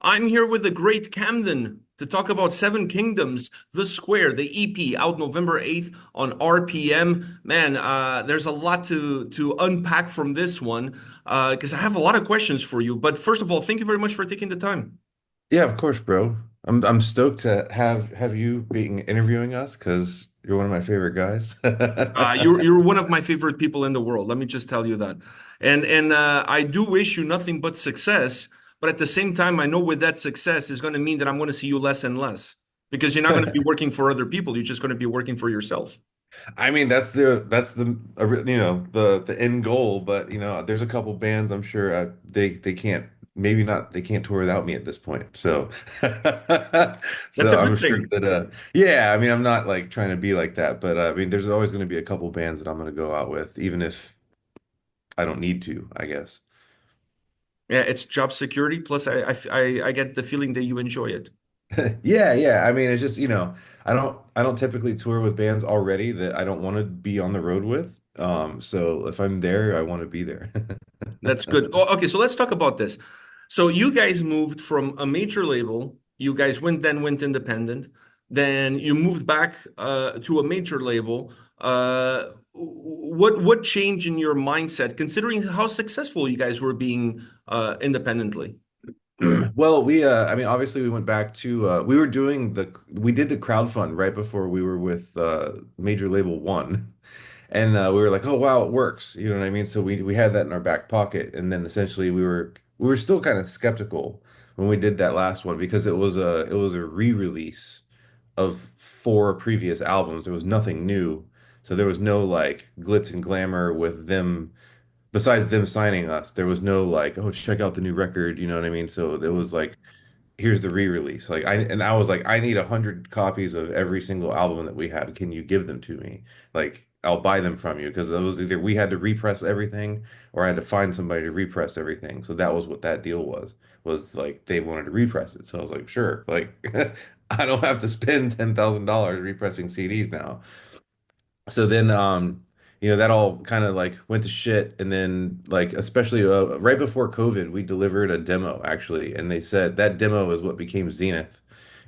I'm here with the great Camden to talk about Seven Kingdoms, The Square, the EP out November 8th on RPM. Man, there's a lot to unpack from this one because I have a lot of questions for you. But first of all, thank you very much for taking the time. Yeah, of course, bro. I'm stoked to have you being interviewing us because you're one of my favorite guys. You're one of my favorite people in the world. Let me just tell you that. And I do wish you nothing but success. But at the same time, I know with that success is going to mean that I'm going to see you less and less because you're not going to be working for other people. You're just going to be working for yourself. I mean, that's the end goal, but there's a couple bands I'm sure they can't maybe not they can't tour without me at this point. So That's so a good I'm sure thing. that yeah, I mean I'm not like trying to be like that, but I mean there's always going to be a couple bands that I'm going to go out with even if I don't need to, I guess. Yeah, it's job security. Plus, I get the feeling that you enjoy it. Yeah, yeah. I mean, it's just, I don't typically tour with bands already that I don't want to be on the road with. So if I'm there, I want to be there. That's good. Oh, okay, so let's talk about this. So you guys moved from a major label. You guys went independent. Then you moved back to a major label. What changed in your mindset, considering how successful you guys were being independently? Well, I mean, obviously we went back to we did the crowdfund right before we were with Major Label One. And we were like, oh wow, it works. You know what I mean? So we had that in our back pocket, and then essentially we were still kind of skeptical when we did that last one because it was a re-release of four previous albums. There was nothing new. So there was no like glitz and glamour with them besides them signing us. There was no like, oh, check out the new record, you know what I mean? So it was like here's the re-release. I was like, I need 100 copies of every single album that we have. Can you give them to me? Like, I'll buy them from you because it was either we had to repress everything or I had to find somebody to repress everything. So that was what that deal was like they wanted to repress it. So I was like, sure, like I don't have to spend $10,000 repressing CDs now. So then that all kind of like went to shit, and then like especially right before COVID we delivered a demo actually, and they said that demo is what became Zenith,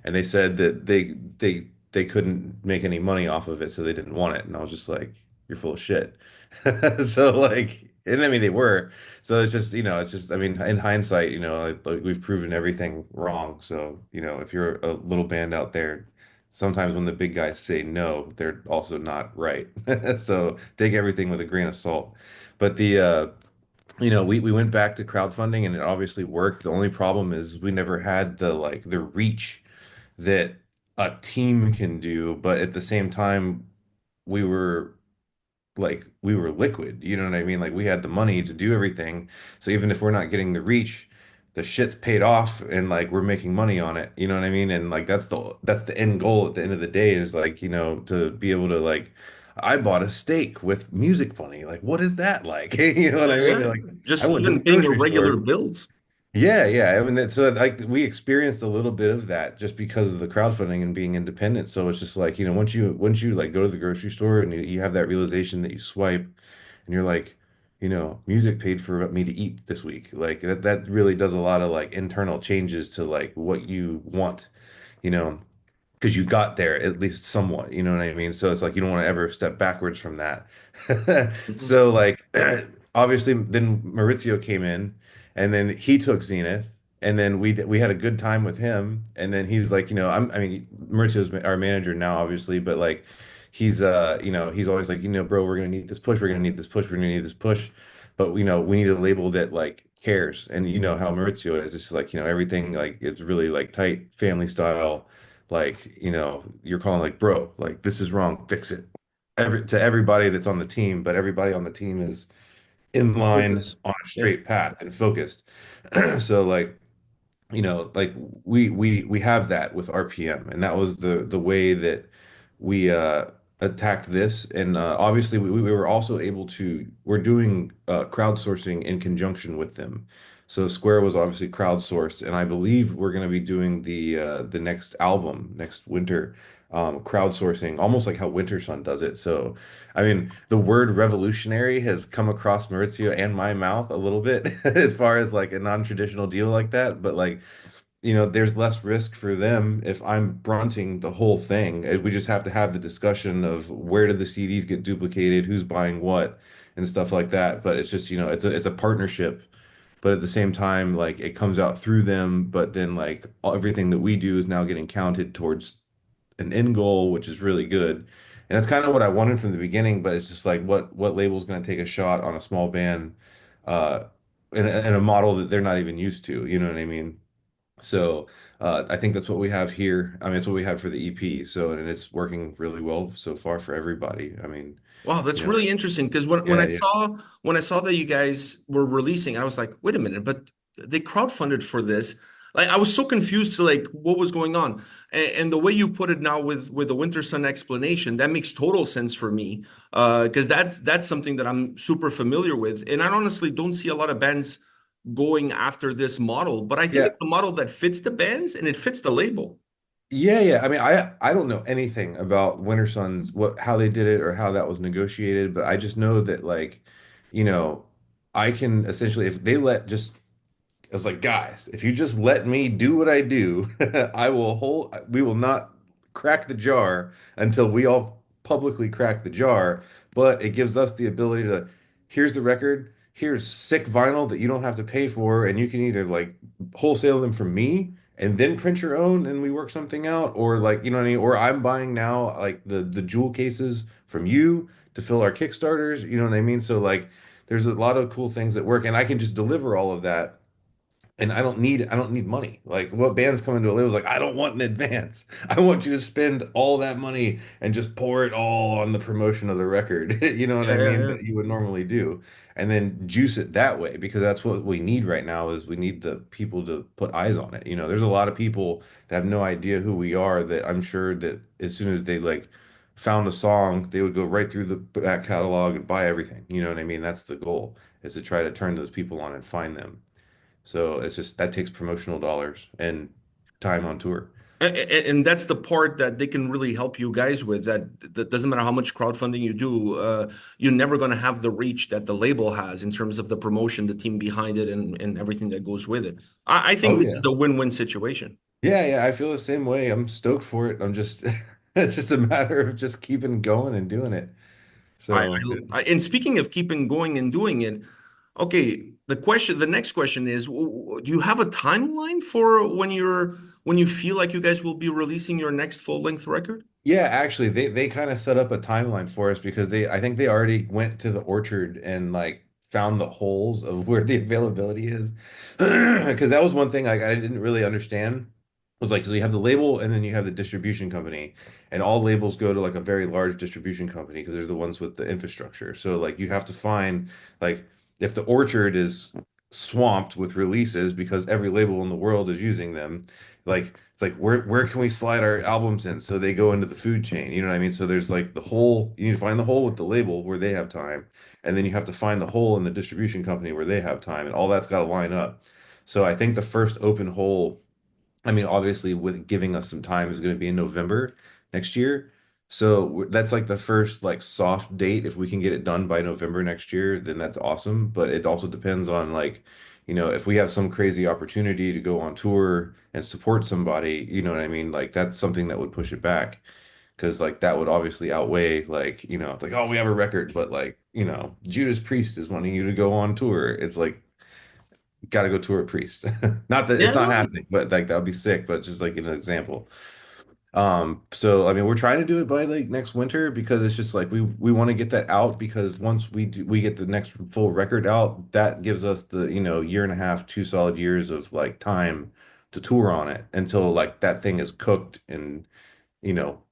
and they said that they couldn't make any money off of it, so they didn't want it. And I was just like, you're full of shit. So like, and I mean they were. So it's just, it's just, I mean, in hindsight, like we've proven everything wrong. So if you're a little band out there, sometimes when the big guys say no, they're also not right. So take everything with a grain of salt. But we went back to crowdfunding and it obviously worked. The only problem is we never had the reach that a team can do, but at the same time, we were we were liquid, you know what I mean? Like we had the money to do everything. So even if we're not getting the reach, the shit's paid off and like we're making money on it, you know what I mean? And like that's the end goal at the end of the day is like, to be able to like I bought a steak with music money. Like what is that like? You know what I mean? Yeah, Like I just went to the even paying your grocery regular store. bills. Yeah, yeah. I mean, so like we experienced a little bit of that just because of the crowdfunding and being independent. So it's just like, once you like go to the grocery store and you have that realization that you swipe and you're like, music paid for me to eat this week. Like that really does a lot of like internal changes to like what you want, you know because you got there at least somewhat, you know what I mean? So it's like you don't want to ever step backwards from that. Mhm. So like obviously then Maurizio came in and then he took Zenith and then we had a good time with him and then he's like, I mean Maurizio's our manager now obviously, but like he's always like, bro, we're gonna need this push, we're gonna need this push, we're gonna need this push. But we need a label that like cares. And you know how Maurizio is, it's like, everything like it's really like tight family style like you're calling like bro like this is wrong, fix it to everybody that's on the team, but everybody on the team is in line Focus. on a Yeah. straight path and focused. So like like we have that with RPM, and that was the way that we attacked this. And obviously we were also able to we're doing crowdsourcing in conjunction with them. So Square was obviously crowdsourced, and I believe we're going to be doing the next album next winter, crowdsourcing, almost like how Winter Sun does it. So I mean, the word revolutionary has come across Maurizio and my mouth a little bit as far as like a non-traditional deal like that. But like there's less risk for them if I'm fronting the whole thing. We just have to have the discussion of where do the CDs get duplicated, who's buying what, and stuff like that. But it's just, it's a partnership, but at the same time, like it comes out through them, but then like everything that we do is now getting counted towards an end goal, which is really good. And that's kind of what I wanted from the beginning, but it's just like what label's going to take a shot on a small band uh in a model that they're not even used to, you know what I mean? So I think that's what we have here. I mean, it's what we have for the EP. So, and it's working really well so far for everybody. I mean, Wow, that's you know, really interesting because when yeah, I yeah, saw that you guys were releasing, I was like, wait a minute, but they crowdfunded for this. Like I was so confused to like what was going on. And the way you put it now with the Winter Sun explanation, that makes total sense for me. Because that's something that I'm super familiar with. And I honestly don't see a lot of bands going after this model, but I think yeah, it's a model that fits the bands and it fits the label. yeah, yeah. I mean, I don't know anything about Winter Suns, what how they did it or how that was negotiated, but I just know that like, you know, I can essentially if they let just I was like, guys, if you just let me do what I do, we will not crack the jar until we all publicly crack the jar. But it gives us the ability to, here's the record, here's sick vinyl that you don't have to pay for, and you can either like wholesale them from me and then print your own and we work something out, or like, you know what I mean? Or I'm buying now like the jewel cases from you to fill our Kickstarters, you know what I mean? So like there's a lot of cool things that work, and I can just deliver all of that and I don't need money. Like what bands come into a label is like, I don't want an advance. I want you to spend all that money and just pour it all on the promotion of the record. You know what Yeah, I yeah, mean? yeah. That you would normally do. And then juice it that way because that's what we need right now is we need the people to put eyes on it. There's a lot of people that have no idea who we are that I'm sure that as soon as they like found a song, they would go right through the back catalog and buy everything. You know what I mean? That's the goal is to try to turn those people on and find them. So it's just that takes promotional dollars and time on tour. And that's the part that they can really help you guys with. That doesn't matter how much crowdfunding you do, you're never going to have the reach that the label has in terms of the promotion, the team behind it, and everything that goes with it. I think Oh this is yeah. a win-win situation. Yeah, yeah, I feel the same way. I'm stoked for it. I'm just it's just a matter of just keeping going and doing it. So And speaking of keeping going and doing it, okay, the next question is, do you have a timeline for when you feel like you guys will be releasing your next full-length record? yeah, actually they kind of set up a timeline for us because I think they already went to the orchard and like found the holes of where the availability is. Because that was one thing like I didn't really understand was like so you have the label and then you have the distribution company and all labels go to like a very large distribution company because they're the ones with the infrastructure. So like you have to find like if the orchard is swamped with releases because every label in the world is using them, like it's like where can we slide our albums in so they go into the food chain, you know what I mean? So there's like the hole, you need to find the hole with the label where they have time, and then you have to find the hole in the distribution company where they have time, and all that's got to line up. So I think the first open hole, I mean, obviously, with giving us some time is going to be in November next year. So that's like the first like soft date. If we can get it done by November next year, then that's awesome. But it also depends on like, if we have some crazy opportunity to go on tour and support somebody, you know what I mean? Like that's something that would push it back because like that would obviously outweigh like, it's like, oh, we have a record, but like, Judas Priest is wanting you to go on tour. It's like got to go tour a priest. Not that it's Yeah, not no. happening, but like that would be sick. But just like an example. So I mean, we're trying to do it by like next winter because it's just like we want to get that out because once we get the next full record out, that gives us the year and a half, 2 solid years of like time to tour on it until like that thing is cooked and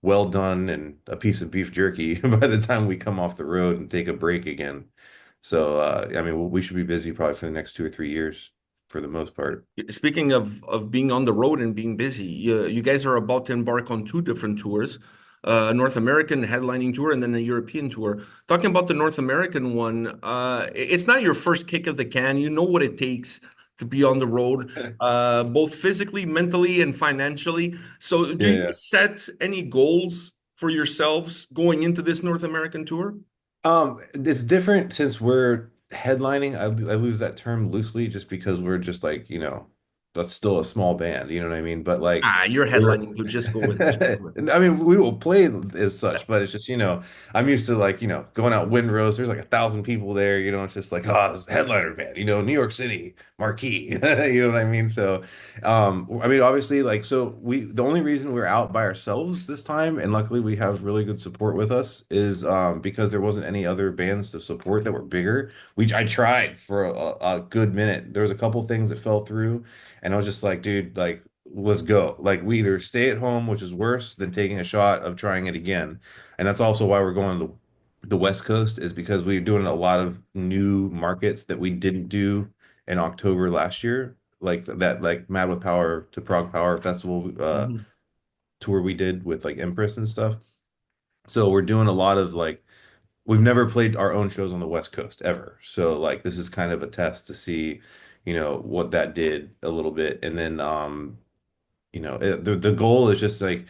well done and a piece of beef jerky by the time we come off the road and take a break again. So I mean, we should be busy probably for the next 2 or 3 years for the most part. Speaking of being on the road and being busy, you guys are about to embark on two different tours, a North American headlining tour and then a European tour. Talking about the North American one, it's not your first kick of the can. You know what it takes to be on the road, both physically, mentally, and financially. So, do Yeah, you yeah. set any goals for yourselves going into this North American tour? It's different since we're headlining. I lose that term loosely just because we're just like, that's still a small band, you know what I mean? But like Ah, you're we're headlining, you just go with it. Just go with I mean, we will play as such, but it's just, I'm used to like, going out Windrose, there's like 1,000 people there, it's just like, oh, it's a headliner band, New York City, marquee, you know what I mean? So, I mean, obviously, like, so the only reason we're out by ourselves this time, and luckily we have really good support with us, is because there wasn't any other bands to support that were bigger. I tried for a good minute. There was a couple things that fell through, and I was just like, dude, like, let's go. Like, we either stay at home, which is worse than taking a shot of trying it again. And that's also why we're going to the West Coast, is because we're doing a lot of new markets that we didn't do in October last year. Like that, like Mad with Power to Prague Power Festival it. tour we did with like Empress and stuff. So we're doing a lot of like, we've never played our own shows on the West Coast ever. So like this is kind of a test to see, what that did a little bit. And then the goal is just like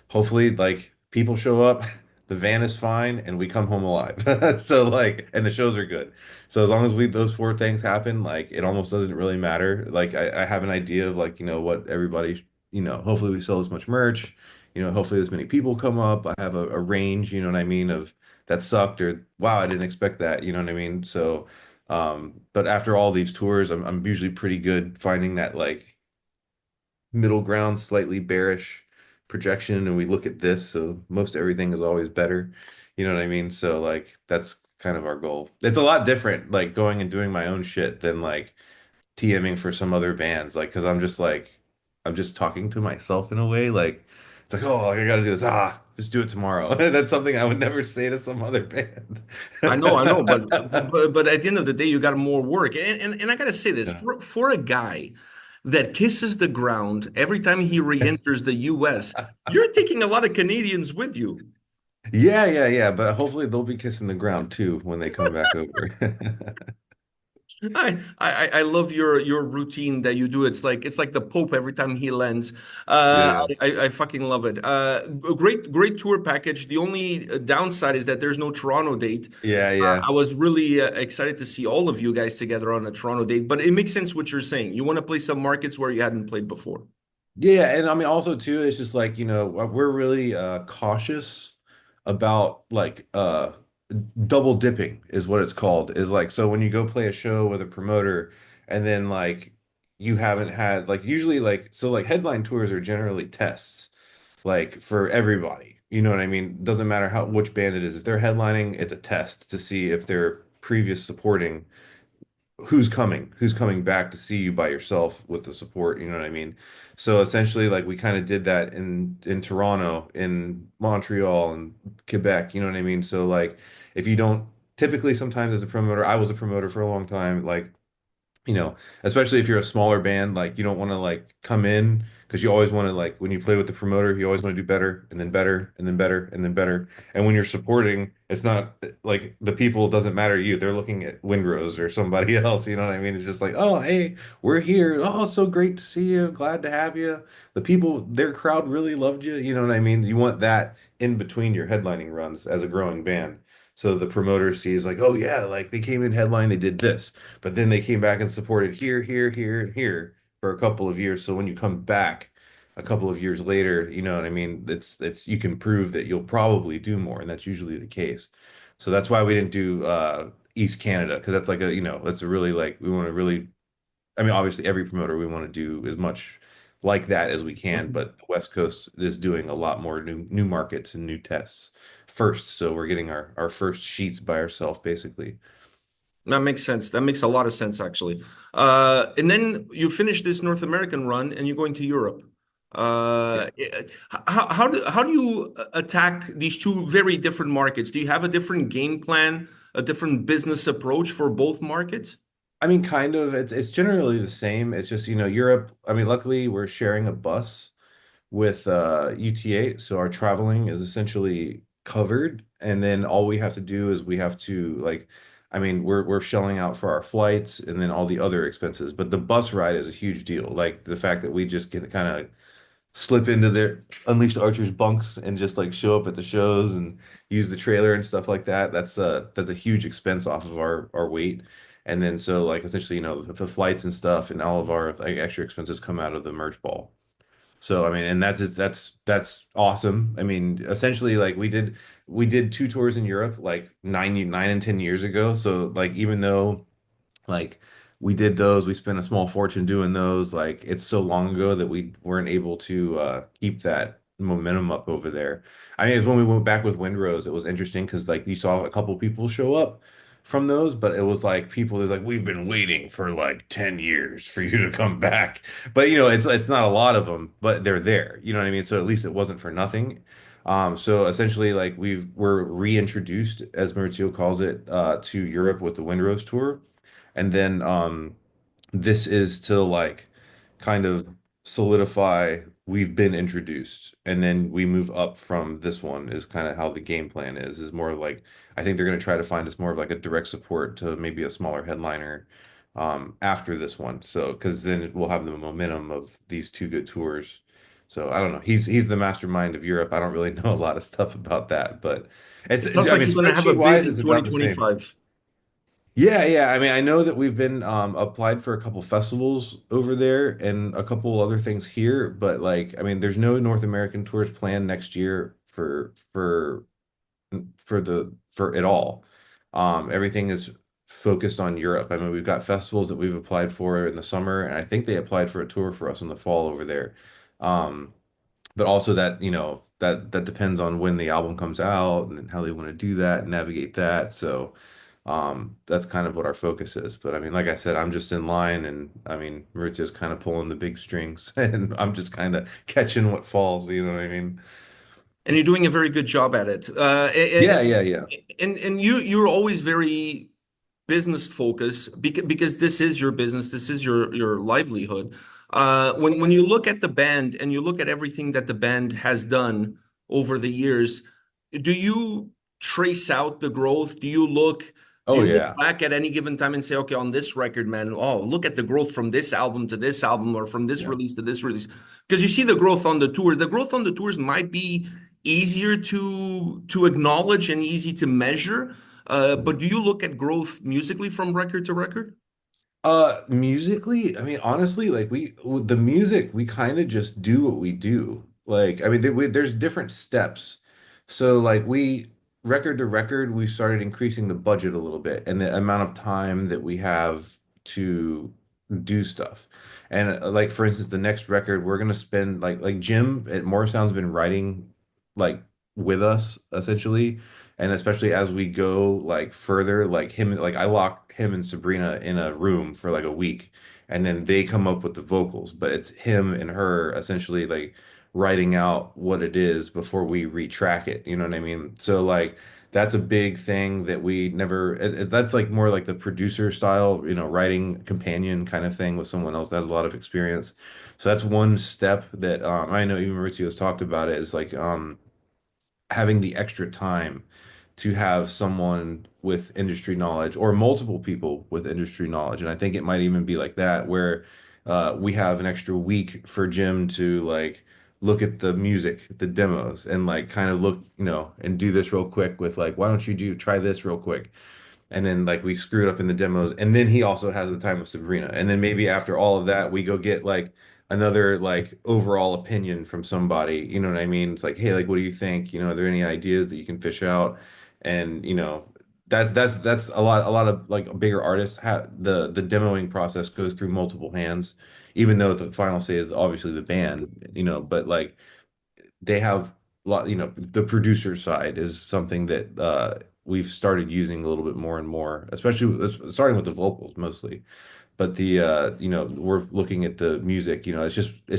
hopefully like people show up, the van is fine, and we come home alive. So like, and the shows are good. So as long as we those four things happen, like it almost doesn't really matter. Like I have an idea of like what everybody, hopefully we sell this much merch. Hopefully as many people come up. I have a range, you know what I mean, of that sucked, or wow, I didn't expect that, you know what I mean? So but after all these tours, I'm usually pretty good finding that like middle ground, slightly bearish projection, and we look at this, so most everything is always better. You know what I mean? So like that's kind of our goal. It's a lot different, like going and doing my own shit than like TMing for some other bands, like because I'm just talking to myself in a way, like it's like, oh, I gotta do this, just do it tomorrow. That's something I would never say to some other band. I know, but at the end of the day, you got more work, and I gotta say this Yeah. for a guy that kisses the ground every time he re-enters the U.S., you're taking a lot of Canadians with you. Yeah, but hopefully they'll be kissing the ground too when they come back over. I love your routine that you do. It's like the Pope every time he lands. Yeah. I fucking love it. Great tour package. The only downside is that there's no Toronto date. Yeah. I was really excited to see all of you guys together on a Toronto date, but it makes sense what you're saying. You want to play some markets where you hadn't played before. Yeah, and I mean also too, it's just like, we're really cautious about like double dipping is what it's called. Is like so when you go play a show with a promoter and then like you haven't had like usually like so like headline tours are generally tests like for everybody. You know what I mean? Doesn't matter how which band it is. If they're headlining, it's a test to see if their previous supporting who's coming back to see you by yourself with the support, you know what I mean? So essentially like we kind of did that in Toronto, in Montreal and Quebec, you know what I mean? So like if you don't typically sometimes as a promoter, I was a promoter for a long time, like especially if you're a smaller band, like you don't want to like come in because you always want to like when you play with the promoter, you always want to do better and then better and then better and then better. And when you're supporting, it's not like the people doesn't matter to you. They're looking at Windrose or somebody else, you know what I mean? It's just like, oh, hey, we're here. Oh, it's so great to see you. Glad to have you. The people, their crowd really loved you. You know what I mean? You want that in between your headlining runs as a growing band. So the promoter sees like, oh yeah, like they came in headline, they did this. But then they came back and supported here, and here for a couple of years. So when you come back a couple of years later, you know what I mean? It's you can prove that you'll probably do more, and that's usually the case. So that's why we didn't do East Canada because that's like that's a really like we want to really I mean obviously every promoter we want to do as much like that as we can, Mhm. but the West Coast is doing a lot more new markets and new tests first. So we're getting our first sheets by ourselves basically. That makes sense. That makes a lot of sense, actually. And then you finish this North American run and you're going to Europe. Yeah. How do you attack these two very different markets? Do you have a different game plan, a different business approach for both markets? I mean, kind of. It's generally the same. It's just, Europe. I mean, luckily we're sharing a bus with UTA, so our traveling is essentially covered. And then all we have to do is we have to like, I mean, we're shelling out for our flights and then all the other expenses. But the bus ride is a huge deal. Like the fact that we just get kind of slip into their Unleashed Archers bunks and just like show up at the shows and use the trailer and stuff like that. That's a huge expense off of our weight. And then so like essentially, the flights and stuff and all of our like extra expenses come out of the merch ball. So I mean, and that's awesome. I mean, essentially, like we did two tours in Europe like 9 and 10 years ago. So like even though like we did those, we spent a small fortune doing those. Like it's so long ago that we weren't able to keep that momentum up over there. I mean, it's when we went back with Windrose, it was interesting because like you saw a couple people show up from those, but it was like people there's like we've been waiting for like 10 years for you to come back. But it's not a lot of them, but they're there. You know what I mean? So at least it wasn't for nothing. So essentially like we're reintroduced, as Maurizio calls it, to Europe with the Windrose tour. And then this is to like kind of solidify we've been introduced. And then we move up from this one is kind of how the game plan is more like I think they're going to try to find us more of like a direct support to maybe a smaller headliner after this one. So because then it will have the momentum of these two good tours. So I don't know. He's the mastermind of Europe. I don't really know a lot of stuff about that, but It it's sounds I like mean you're going to have a spreadsheet wise, busy it's about the same. 2025. Yeah, yeah. I mean, I know that we've been applied for a couple festivals over there and a couple other things here, but like, I mean, there's no North American tours planned next year for it all. Everything is focused on Europe. I mean, we've got festivals that we've applied for in the summer, and I think they applied for a tour for us in the fall over there. Um, but also that that depends on when the album comes out and how they want to do that and navigate that. So that's kind of what our focus is. But I mean, like I said, I'm just in line, and I mean, Maurizio's kind of pulling the big strings, and I'm just kind of catching what falls. You know what I mean? And you're doing a very good job at it. Yeah, yeah, yeah. And you're always very business focused because this is your business, this is your livelihood. When you look at the band and you look at everything that the band has done over the years, do you trace out the growth? Do Oh you look yeah, back at any given time and say, okay, on this record, man, oh, look at the growth from this album to this album or from this yeah. release to this release? Because you see the growth on the tour. The growth on the tours might be easier to acknowledge and easy to measure. But do you look at growth musically from record to record? Musically, I mean, honestly, like with the music, we kind of just do what we do. Like, I mean, there's different steps. So, like, record to record, we started increasing the budget a little bit and the amount of time that we have to do stuff. And like, for instance, the next record, we're gonna spend like Jim at Morrisound's been writing like with us essentially. And especially as we go like further, like him, like I lock him and Sabrina in a room for like a week, and then they come up with the vocals. But it's him and her essentially like writing out what it is before we retrack it. You know what I mean? So like that's a big thing that we never. That's like more like the producer style, writing companion kind of thing with someone else that has a lot of experience. So that's one step that I know even Maurizio has talked about it is like having the extra time to have someone with industry knowledge or multiple people with industry knowledge. And I think it might even be like that, where we have an extra week for Jim to like look at the music, the demos, and like kind of look, and do this real quick with like, why don't you try this real quick? And then like we screwed up in the demos, and then he also has the time with Sabrina, and then maybe after all of that we go get like another like overall opinion from somebody, you know what I mean? It's like, hey, like what do you think, are there any ideas that you can fish out? And that's a lot of like bigger artists have the demoing process goes through multiple hands, even though the final say is obviously the band, but like they have a lot, the producer side is something that we've started using a little bit more and more, especially starting with the vocals mostly. But we're looking at the music, it's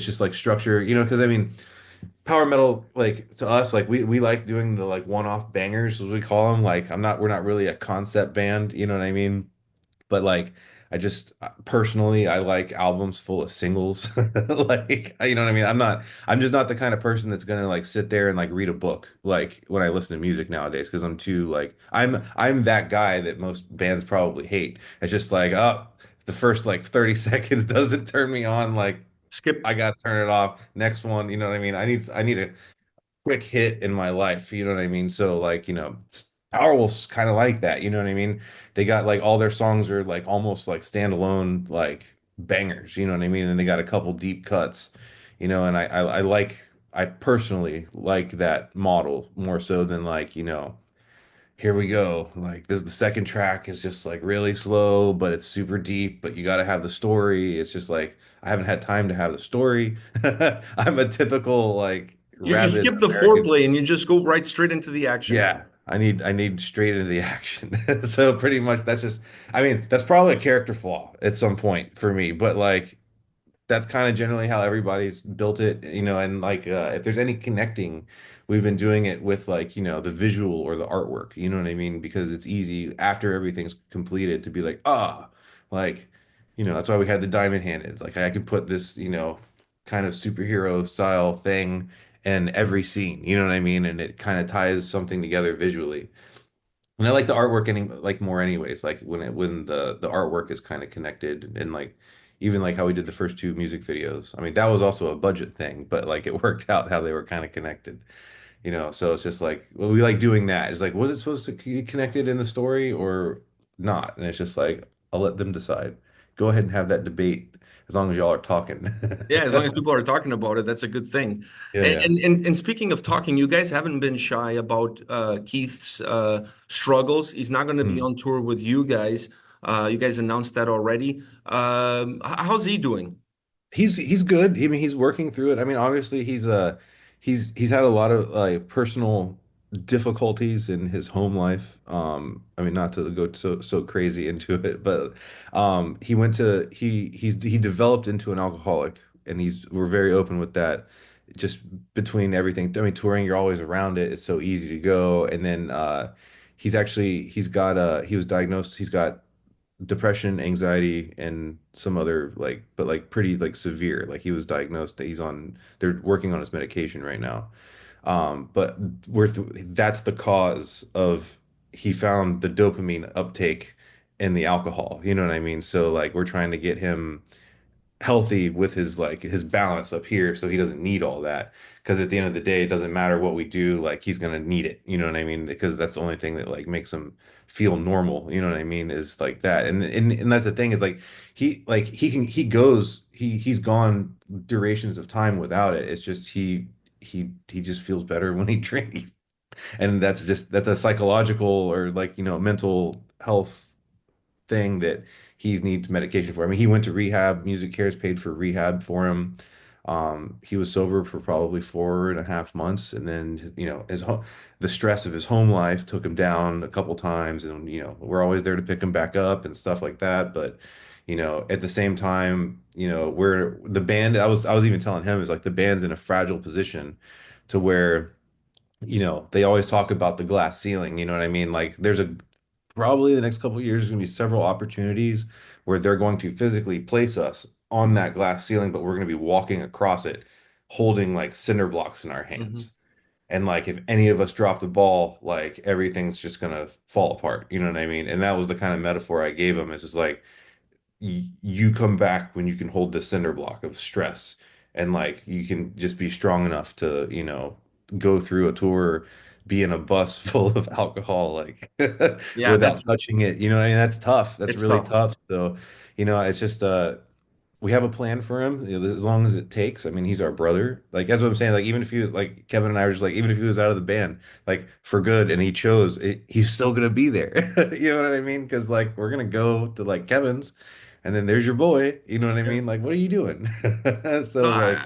just like structure, because I mean, power metal, like to us, like we like doing the like one-off bangers, as we call them. Like we're not really a concept band, you know what I mean? But like I just personally I like albums full of singles. Like you know what I mean? I'm just not the kind of person that's gonna like sit there and like read a book like when I listen to music nowadays because I'm too like I'm that guy that most bands probably hate. It's just like the first like 30 seconds doesn't turn me on, like Skip. I gotta turn it off. Next one, what I mean? I need a quick hit in my life, you know what I mean? So like, Powerwolf's kind of like that, you know what I mean? They got like all their songs are like almost like standalone like bangers, you know what I mean? And they got a couple deep cuts, you know, and I like I personally like that model more so than like, here we go. Like this the second track is just like really slow, but it's super deep, but you got to have the story. It's just like I haven't had time to have the story. I'm a typical like You rabid skip the American. foreplay and you just go right straight into the action. Yeah, I need straight into the action. So pretty much that's just I mean, that's probably a character flaw at some point for me, but like that's kind of generally how everybody's built it, and like if there's any connecting, we've been doing it with like, the visual or the artwork, you know what I mean? Because it's easy after everything's completed to be like, like, that's why we had the diamond hand. It's like I can put this, kind of superhero style thing in every scene, you know what I mean? And it kind of ties something together visually. And I like the artwork like more anyways, like when the artwork is kind of connected and like even like how we did the first two music videos. I mean, that was also a budget thing, but like it worked out how they were kind of connected, So it's just like well, we like doing that. It's like was it supposed to be connected in the story or not? And it's just like I'll let them decide. Go ahead and have that debate as long as y'all are talking. Yeah, as long as people are talking about it, that's a good thing. Yeah, And yeah. and and, and speaking of talking, you guys haven't been shy about Keith's struggles. He's not going to be Hmm. on tour with you guys. You guys announced that already. How's he doing? He's good. I mean, he's working through it. I mean, obviously he's had a lot of like personal difficulties in his home life. I mean, not to go so crazy into it, but he went to he developed into an alcoholic, and we're very open with that. Just between everything, I mean, touring, you're always around it. It's so easy to go, and then he was diagnosed. He's got depression, anxiety, and some other like, but like pretty like severe. Like he was diagnosed that they're working on his medication right now. But that's the cause of he found the dopamine uptake in the alcohol. You know what I mean? So like we're trying to get him healthy with his balance up here so he doesn't need all that because at the end of the day it doesn't matter what we do, like he's gonna need it, you know what I mean, because that's the only thing that like makes him feel normal, you know what I mean, is like that. And that's the thing is like he's gone durations of time without it. It's just he just feels better when he drinks, and that's a psychological or like mental health thing that he needs medication for. I mean, he went to rehab. Music Cares paid for rehab for him. He was sober for probably 4.5 months, and then the stress of his home life took him down a couple times, and we're always there to pick him back up and stuff like that. But at the same time, we're the band. I was even telling him is like the band's in a fragile position to where they always talk about the glass ceiling, you know what I mean? Like there's a probably the next couple of years there's going to be several opportunities where they're going to physically place us on that glass ceiling, but we're going to be walking across it holding like cinder blocks in our Mhm. hands. And like if any of us drop the ball, like everything's just going to fall apart, you know what I mean? And that was the kind of metaphor I gave him. It's just like you come back when you can hold the cinder block of stress, and like you can just be strong enough to go through a tour, be in a bus full of alcohol like Yeah, without touching it, you know what I mean? That's tough, that's it's really tough. tough. So it's just we have a plan for him, as long as it takes. I mean, he's our brother. Like that's what I'm saying. Like even if he was like Kevin and I were just like, even if he was out of the band, like for good, and he chose it, he's still gonna be there. You know what I mean? Because like we're gonna go to like Kevin's, and then there's your boy. You know what I Yeah. mean? Like, what are you doing? No, So like,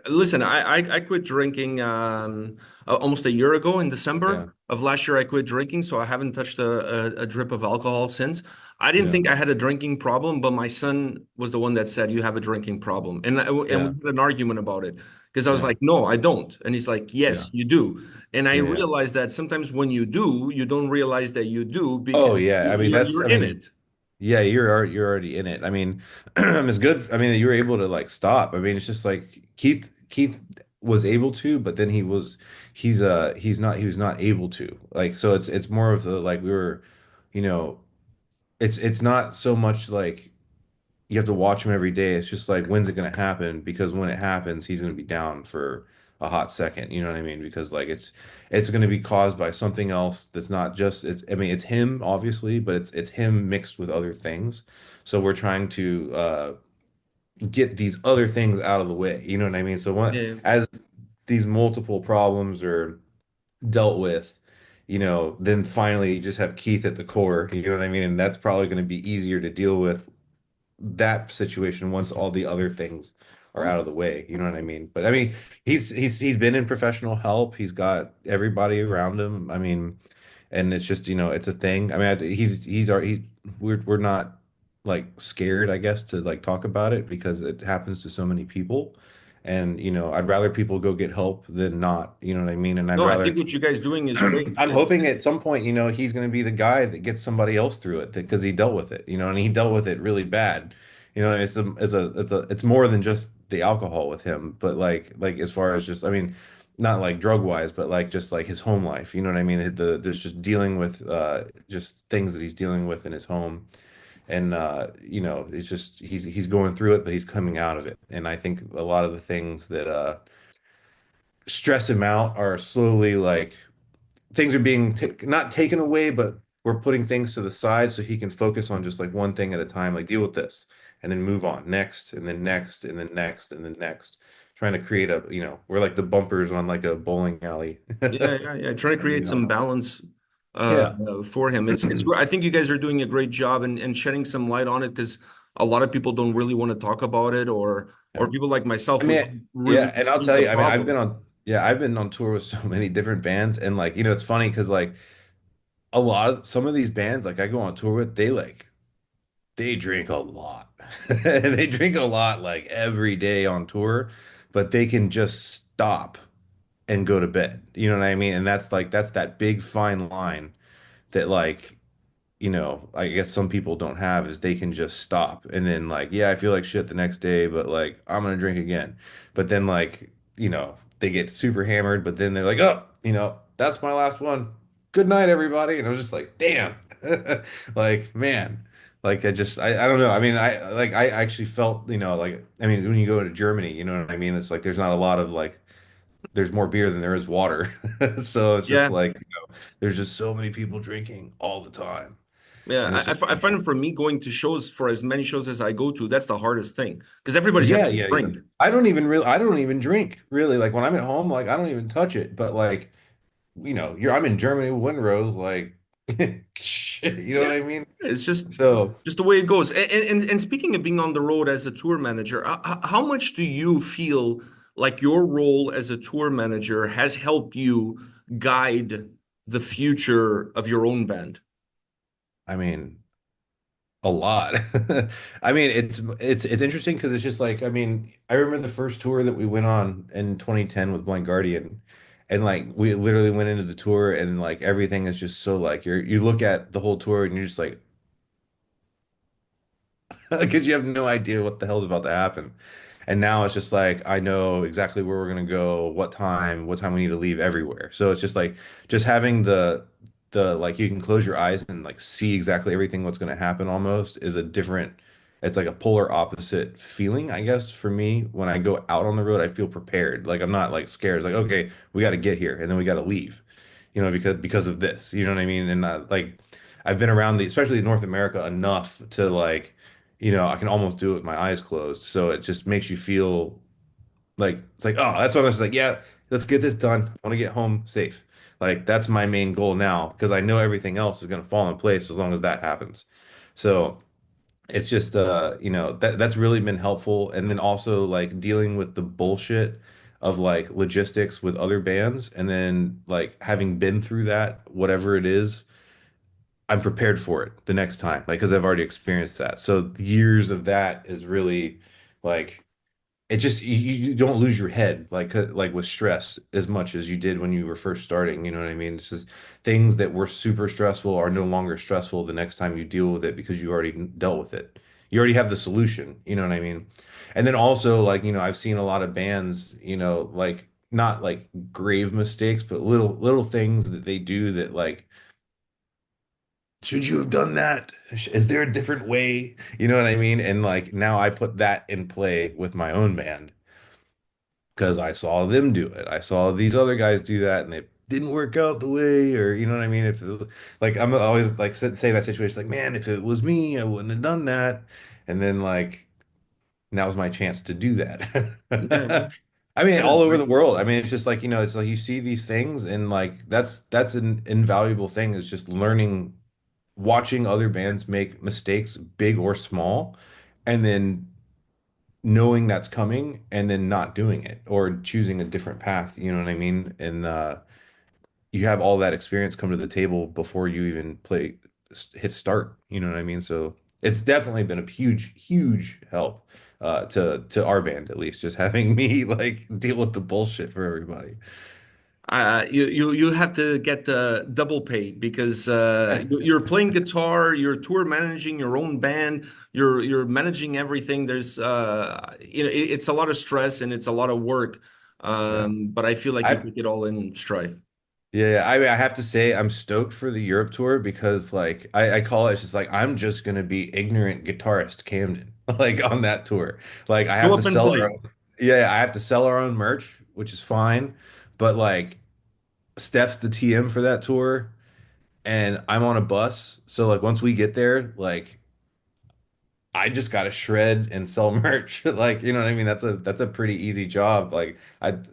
listen, I quit drinking almost a year ago in yeah, December of last year. I quit drinking, so I haven't touched a drip of alcohol since. I didn't yeah, think I had a drinking problem, but my son was the one that said you have a drinking problem, and we yeah, had an argument about it because I was yeah, like, no, I don't, and he's like, yeah, yes, you do, and I yeah, yeah. realized that sometimes when you do, you don't realize that you do because Oh yeah. I mean, you're I in mean, it. yeah, you're already in it. I mean, it's good. I mean, that you were able to like stop. I mean, it's just like Keith was able to, but then he was not able to. Like, so it's more of the like we were, you know, it's not so much like you have to watch him every day. It's just like when's it gonna happen? Because when it happens, he's gonna be down for a hot second. You know what I mean? Because like it's going to be caused by something else that's not just it's I mean it's him obviously, but it's him mixed with other things. So we're trying to get these other things out of the way. You know what I mean? So Yeah. as these multiple problems are dealt with, then finally you just have Keith at the core. You know what I mean? And that's probably going to be easier to deal with that situation once all the other things are out of the way. You know what I mean? But I mean, he's been in professional help. He's got everybody around him. I mean, and it's just, it's a thing. I mean, he's our we're not like scared, I guess, to like talk about it because it happens to so many people. And, I'd rather people go get help than not, you know what I mean? And I'd No, I rather think what you guys doing is great. I'm hoping at some point, he's going to be the guy that gets somebody else through it because he dealt with it, and he dealt with it really bad. It's more than just the alcohol with him, but like as far as just, I mean, not like drug wise, but like just like his home life, you know what I mean? There's just dealing with just things that he's dealing with in his home. And it's just he's going through it, but he's coming out of it. And I think a lot of the things that stress him out are slowly like things are being not taken away, but we're putting things to the side so he can focus on just like one thing at a time, like deal with this and then move on next and then next and then next and then next. Trying to create we're like the bumpers on like a bowling alley. Yeah, yeah, yeah. Trying to You create some know. balance Yeah. for him. It's I think you guys are doing a great job and shedding some light on it because a lot of people don't really want to talk about it or Yeah. people like I myself who mean, don't yeah, really and I'll see tell the you, I mean, problem. I've been on tour with so many different bands, and like, it's funny because like some of these bands, like I go on tour with, they drink a lot. They drink a lot like every day on tour, but they can just stop and go to bed. You know what I mean? And that's that big fine line that like, I guess some people don't have is they can just stop and then like, yeah, I feel like shit the next day, but like I'm gonna drink again. But then like, they get super hammered, but then they're like, oh, that's my last one. Good night, everybody. And I was just like, damn. Like, man. Like I don't know. I mean, I actually felt, like I mean, when you go to Germany, you know what I mean? It's like there's not a lot of like there's more beer than there is water. So it's just Yeah. like, there's just so many people drinking all the time. Yeah, And it's just, I find for me going to shows for as many shows as I go to, that's the hardest thing because everybody's having yeah, to yeah, yeah. drink. I don't even drink really. Like when I'm at home, like I don't even touch it. But like, I'm in Germany with Windrose, like, shit, you know Yeah, what I mean? it's So, just the way it goes. And speaking of being on the road as a tour manager, how much do you feel like your role as a tour manager has helped you guide the future of your own band? I mean, a lot. I mean, it's interesting because it's just like, I mean, I remember the first tour that we went on in 2010 with Blind Guardian. And like we literally went into the tour and like everything is just so like you look at the whole tour and you're just like, because you have no idea what the hell's about to happen. And now it's just like I know exactly where we're gonna go, what time we need to leave everywhere. So it's just like just having the like you can close your eyes and like see exactly everything what's gonna happen almost is a different it's like a polar opposite feeling, I guess, for me. When I go out on the road, I feel prepared. Like I'm not like scared. It's like, okay, we got to get here and then we got to leave, because of this. You know what I mean? And like I've been around especially North America enough to like I can almost do it with my eyes closed. So it just makes you feel like it's like, oh, that's what I was like, yeah, let's get this done. I want to get home safe. Like that's my main goal now because I know everything else is going to fall in place as long as that happens. So it's just that's really been helpful. And then also like dealing with the bullshit of like logistics with other bands and then like having been through that, whatever it is, I'm prepared for it the next time, like because I've already experienced that. So years of that is really like it just you don't lose your head like with stress as much as you did when you were first starting. You know what I mean? It's just things that were super stressful are no longer stressful the next time you deal with it because you already dealt with it. You already have the solution. You know what I mean? And then also like I've seen a lot of bands like not like grave mistakes, but little things that they do that like should you have done that? Is there a different way? You know what I mean? And like now I put that in play with my own band. because I saw them do it. I saw these other guys do that, and it didn't work out the way, or you know what I mean? If it, like I'm always like say that situation, like man, if it was me, I wouldn't have done that. And then like now's my chance to do Yeah, that. I mean, that is all over great. the world. I mean, it's just like, it's like you see these things and like that's an invaluable thing is just learning, watching other bands make mistakes, big or small, and then knowing that's coming and then not doing it or choosing a different path, you know what I mean? And you have all that experience come to the table before you even hit start, you know what I mean? So it's definitely been a huge, huge help to our band at least, just having me like deal with the bullshit for everybody. You have to get double pay because you're playing guitar, you're tour managing your own band, you're managing everything. There's it's a lot of stress and it's a lot of work. Yeah. But I feel like you I take it all in stride. Yeah, I mean, I have to say I'm stoked for the Europe tour because like I call it, it's just like I'm just gonna be ignorant guitarist Camden like on that tour. Like I Go have to up and sell our play. own, yeah, I have to sell our own merch, which is fine. But like Steph's the TM for that tour and I'm on a bus. So like once we get there, like I just gotta shred and sell merch. Like, you know what I mean? That's a pretty easy job. Like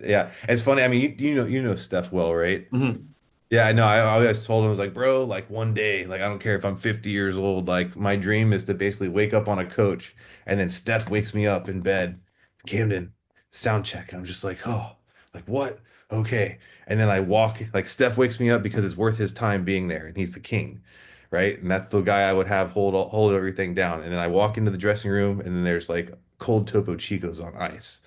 yeah. It's funny. I mean, you know Steph well, right? Mhm. Yeah, I know. I always told him, I was like, bro, like one day, like I don't care if I'm 50 years old, like my dream is to basically wake up on a coach and then Steph wakes me up in bed, Camden, sound check. And I'm just like, oh, like what? Okay. And then I walk, like Steph wakes me up because it's worth his time being there and he's the king, right? And that's the guy I would have hold everything down. And then I walk into the dressing room and then there's like cold Topo Chicos on ice.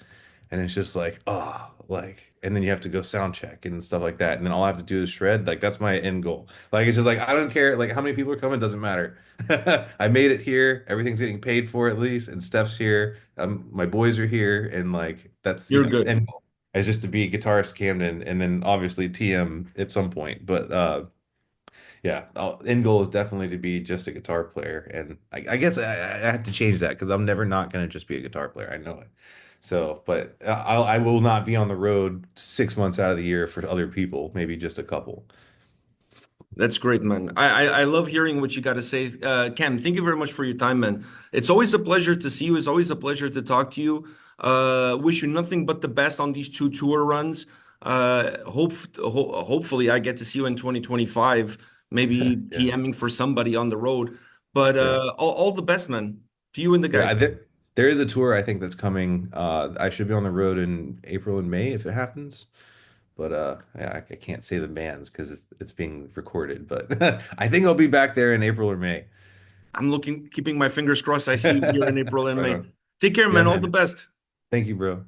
And it's just like, oh, like, and then you have to go sound check and stuff like that. And then all I have to do is shred. Like, that's my end goal. Like, it's just like, I don't care. Like, how many people are coming, doesn't matter. I made it here. Everything's getting paid for at least. And Steph's here. My boys are here. And like, that's, You're end good. goal is just to be guitarist Camden and then obviously TM at some point. But, yeah, end goal is definitely to be just a guitar player, and I guess I have to change that because I'm never not going to just be a guitar player. I know it. So, but I will not be on the road 6 months out of the year for other people, maybe just a couple. That's great, man. I love hearing what you got to say. Cam, thank you very much for your time, man. It's always a pleasure to see you. It's always a pleasure to talk to you. Wish you nothing but the best on these two tour runs. Hopefully I get to see you in 2025, maybe Yeah, TMing for somebody on the road. But yeah, all the best, man, to you and the yeah. guys. There is a tour I think that's coming. I should be on the road in April and May if it happens. But yeah, I can't say the bands because it's being recorded. But I think I'll be back there in April or May. I'm looking, keeping my fingers crossed. I see you here in April and Right May. on. Take care, Yeah, man. All the man. best. Thank you, bro.